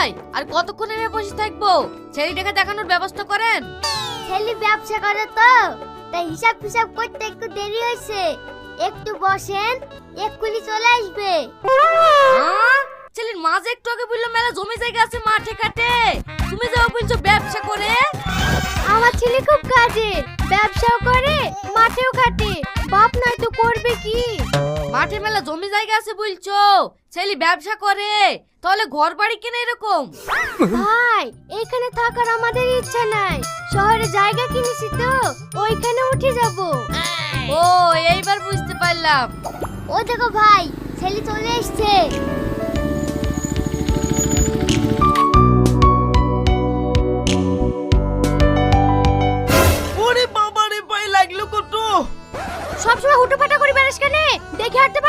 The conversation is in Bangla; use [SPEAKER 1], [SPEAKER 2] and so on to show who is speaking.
[SPEAKER 1] ভাই, আর কতক্ষণ এভাবে বসে থাকবো? ছেলেটাকে দেখানোর ব্যবস্থা করেন।
[SPEAKER 2] ছেলে ব্যবসা করে তো, তাই হিসাব ফিসাব করতে একটু দেরি হয়েছে। একটু বসেন, এক্ষুনি চলে আসবে।
[SPEAKER 1] ছেলের মাঝে একটু আগে বললো মেলা জমি জায়গা আছে মাঠে ঘাটে, তুমি যাও বলছো ব্যবসা করে।
[SPEAKER 2] আমার ছেলে খুব কাজে, ব্যবসাও করে মাঠেও খাটে, বাপ নয় তো করবে কি?
[SPEAKER 1] মাঠে মেলা জমি জায়গা আছে বলছো, ছেলে ব্যবসা করে, তাহলে ঘর বাড়ি কেন এরকম?
[SPEAKER 2] ভাই, এখানে থাকার আমাদের ইচ্ছা নাই, শহরে জায়গা কিনেছি তো ওইখানে উঠে যাব।
[SPEAKER 1] ও, এইবার বুঝতে পারলাম।
[SPEAKER 2] ও দেখো ভাই, ছেলে চলে এসছে।
[SPEAKER 3] ওরে বাবা রে, পায়ে লাগলো কত!
[SPEAKER 2] সবসময় হুটোপাটা করে বেড়াস কেন? দেখে হাঁটতে